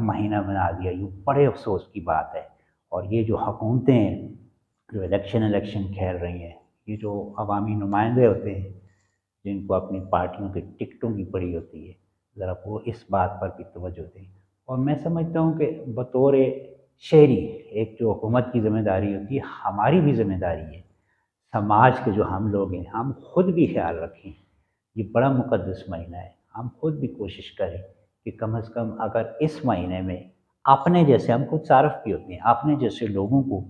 مہینہ بنا دیا، یہ بڑے افسوس کی بات ہے۔ اور یہ جو حکومتیں ہیں جو الیکشن کھیل رہی ہیں، یہ جو عوامی نمائندے ہوتے ہیں جن کو اپنی پارٹیوں کے ٹکٹوں کی پڑی ہوتی ہے، ذرا وہ اس بات پر بھی توجہ دیں۔ اور میں سمجھتا ہوں کہ بطور شہری ایک جو حکومت کی ذمہ داری ہوتی ہے، ہماری بھی ذمہ داری ہے، سماج کے جو ہم لوگ ہیں ہم خود بھی خیال رکھیں۔ یہ بڑا مقدس مہینہ ہے، ہم خود بھی کوشش کریں کہ کم از کم اگر اس مہینے میں اپنے جیسے، ہم خود صارف بھی ہوتے ہیں، اپنے جیسے لوگوں کو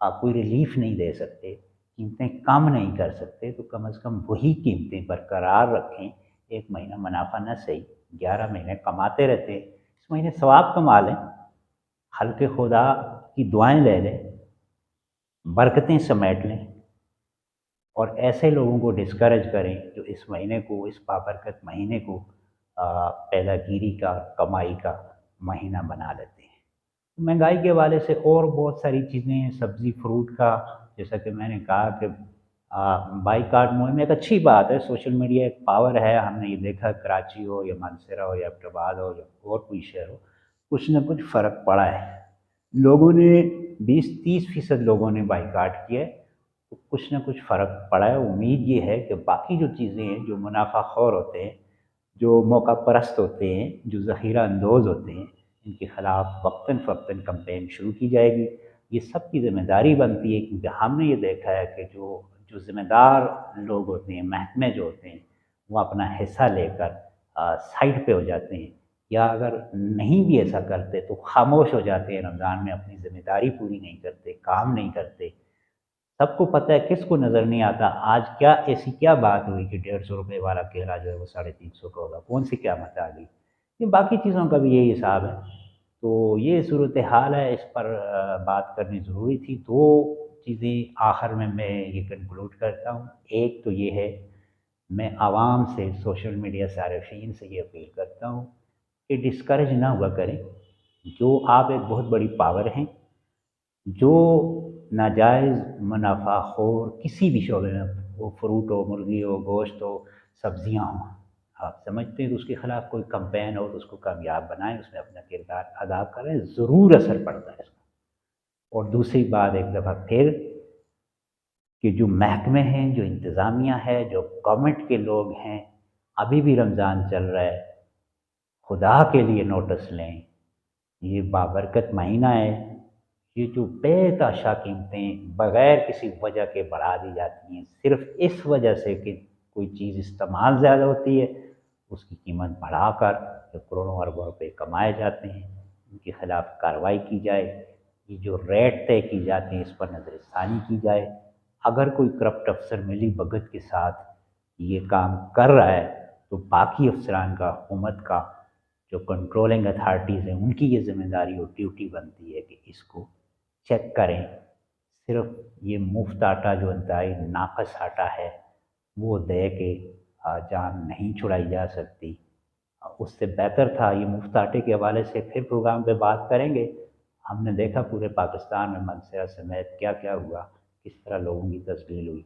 آپ کوئی ریلیف نہیں دے سکتے، قیمتیں کم نہیں کر سکتے، تو کم از کم وہی قیمتیں برقرار رکھیں۔ ایک مہینہ منافع نہ صحیح، 11 مہینے کماتے رہتے ہیں، اس مہینے ثواب کما لیں، خلق خدا کی دعائیں لے لیں، برکتیں سمیٹ لیں، اور ایسے لوگوں کو ڈسکریج کریں جو اس مہینے کو، اس بابرکت مہینے کو پیدا گیری کا، کمائی کا مہینہ بنا لیتے ہیں۔ مہنگائی کے حوالے سے اور بہت ساری چیزیں ہیں، سبزی فروٹ کا، جیسا کہ میں نے کہا کہ بائی کاٹ مہم ایک اچھی بات ہے، سوشل میڈیا ایک پاور ہے، ہم نے یہ دیکھا کراچی ہو یا مانسہرہ ہو یا ایبٹ آباد ہو یا اور کوئی شہر ہو، کچھ نہ کچھ فرق پڑا ہے۔ لوگوں نے 20-30% لوگوں نے بائی کاٹ کیا ہے، تو کچھ نہ کچھ فرق پڑا ہے۔ امید یہ ہے کہ باقی جو چیزیں ہیں، جو منافع خور ہوتے ہیں، جو موقع پرست ہوتے ہیں، جو ذخیرہ اندوز ہوتے ہیں، ان کے خلاف وقتاً فوقتاً کمپین شروع کی جائے گی۔ یہ سب کی ذمہ داری بنتی ہے، کیونکہ ہم نے یہ دیکھا ہے کہ جو ذمہ دار لوگ ہوتے ہیں، محکمے جو ہوتے ہیں، وہ اپنا حصہ لے کر سائڈ پہ ہو جاتے ہیں، یا اگر نہیں بھی ایسا کرتے تو خاموش ہو جاتے ہیں، رمضان میں اپنی ذمہ داری پوری نہیں کرتے، کام نہیں کرتے۔ سب کو پتہ ہے، کس کو نظر نہیں آتا آج کیا ایسی کیا بات ہوئی کہ 150 روپے والا کیلا جو ہے وہ 350 کا ہوگا، کون سی قیامت آ گئی؟ یہ باقی چیزوں کا بھی یہی حساب ہے۔ تو یہ صورتحال ہے، اس پر بات کرنی ضروری تھی۔ دو چیزیں آخر میں یہ کنکلوڈ کرتا ہوں۔ ایک تو یہ ہے، میں عوام سے، سوشل میڈیا صارفین سے یہ اپیل کرتا ہوں کہ ڈسکریج نہ ہوا کریں۔ جو آپ ایک بہت بڑی پاور ہیں، جو ناجائز منافع خور کسی بھی شعبے میں، وہ فروٹ ہو، مرغی ہو، گوشت ہو، سبزیاں ہوں، آپ سمجھتے ہیں کہ اس کے خلاف کوئی کمپین ہو تو اس کو کامیاب بنائیں، اس میں اپنا کردار ادا کریں، ضرور اثر پڑتا ہے اس کا۔ اور دوسری بات ایک دفعہ پھر، کہ جو محکمے ہیں، جو انتظامیہ ہے، جو گورنمنٹ کے لوگ ہیں، ابھی بھی رمضان چل رہا ہے، خدا کے لیے نوٹس لیں۔ یہ بابرکت مہینہ ہے، یہ جو بے تحاشا قیمتیں بغیر کسی وجہ کے بڑھا دی جاتی ہیں، صرف اس وجہ سے کہ کوئی چیز استعمال زیادہ ہوتی ہے، اس کی قیمت بڑھا کر جو کروڑوں اربوں روپے کمائے جاتے ہیں، ان کے خلاف کارروائی کی جائے۔ یہ جو ریٹ طے کی جاتی ہیں، اس پر نظر ثانی کی جائے۔ اگر کوئی کرپٹ افسر ملی بھگت کے ساتھ یہ کام کر رہا ہے، تو باقی افسران کا، حکومت کا، جو کنٹرولنگ اتھارٹیز ہیں، ان کی یہ ذمہ داری اور ڈیوٹی بنتی ہے کہ اس کو چیک کریں۔ صرف یہ مفت آٹا جو انتہائی ناقص آٹا ہے، وہ دے کے جان نہیں چھڑائی جا سکتی۔ اس سے بہتر تھا، یہ مفت آٹے کے حوالے سے پھر پروگرام پہ بات کریں گے۔ ہم نے دیکھا پورے پاکستان میں منسہرہ سمیت کیا کیا ہوا، کس طرح لوگوں کی تذلیل ہوئی۔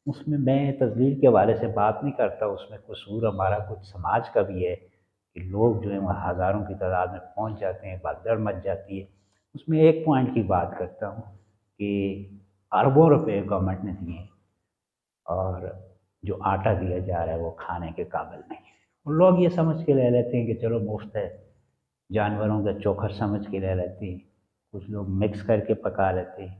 اس میں تذلیل کے حوالے سے بات نہیں کرتا، اس میں قصور ہمارا کچھ سماج کا بھی ہے کہ لوگ جو ہیں وہ ہزاروں کی تعداد میں پہنچ جاتے ہیں، بھگدڑ مچ جاتی ہے۔ اس میں ایک پوائنٹ کی بات کرتا ہوں کہ اربوں روپے گورنمنٹ نے دیے، اور جو آٹا دیا جا رہا ہے وہ کھانے کے قابل نہیں ہے۔ اور لوگ یہ سمجھ کے لے لیتے ہیں کہ چلو مفت ہے، جانوروں کا چوکھر سمجھ کے لے لیتے ہیں، کچھ لوگ مکس کر کے پکا لیتے ہیں۔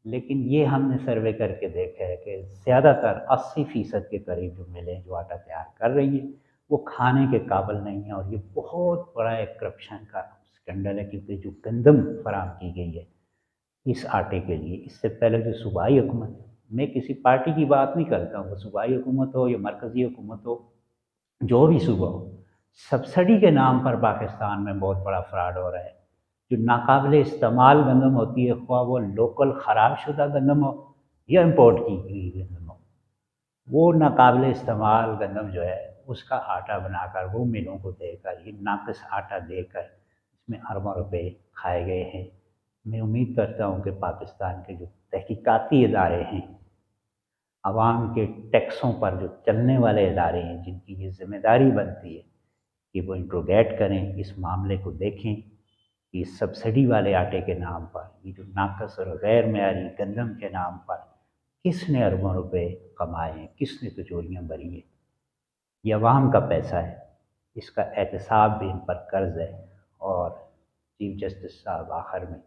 لیکن یہ ہم نے سروے کر کے دیکھا ہے کہ زیادہ تر 80% کے قریب جو ملیں جو آٹا تیار کر رہی ہیں، وہ کھانے کے قابل نہیں ہے۔ اور یہ بہت بڑا ایک کرپشن کا اسکینڈل ہے، کیونکہ جو گندم فراہم کی گئی ہے اس آٹے کے لیے، اس سے پہلے جو صوبائی حکومت، میں کسی پارٹی کی بات نہیں کرتا ہوں، وہ صوبائی حکومت ہو یا مرکزی حکومت ہو، جو بھی صوبہ ہو، سبسڈی کے نام پر پاکستان میں بہت بڑا فراڈ ہو رہا ہے۔ جو ناقابل استعمال گندم ہوتی ہے، خواہ وہ لوکل خراب شدہ گندم ہو یا امپورٹ کی گئی گندم ہو، وہ ناقابل استعمال گندم جو ہے اس کا آٹا بنا کر وہ ملوں کو دے کر، یہ ناقص آٹا دے کر اس میں اربوں روپے کھائے گئے ہیں۔ میں امید کرتا ہوں کہ پاکستان کے جو تحقیقاتی ادارے ہیں، عوام کے ٹیکسوں پر جو چلنے والے ادارے ہیں، جن کی یہ ذمہ داری بنتی ہے کہ وہ انٹروگیٹ کریں، اس معاملے کو دیکھیں کہ سبسڈی والے آٹے کے نام پر، یہ جو ناقص اور غیر معیاری گندم کے نام پر کس نے اربوں روپے کمائے ہیں، کس نے تجوریاں بھری ہیں، یہ عوام کا پیسہ ہے، اس کا احتساب بھی ان پر قرض ہے، اور چیف جسٹس صاحب آخر میں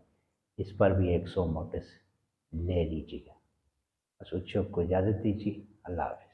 اس پر بھی 100 نوٹس لے لیجیے گا۔ بس اس شب کو اجازت دیجیے، اللہ حافظ۔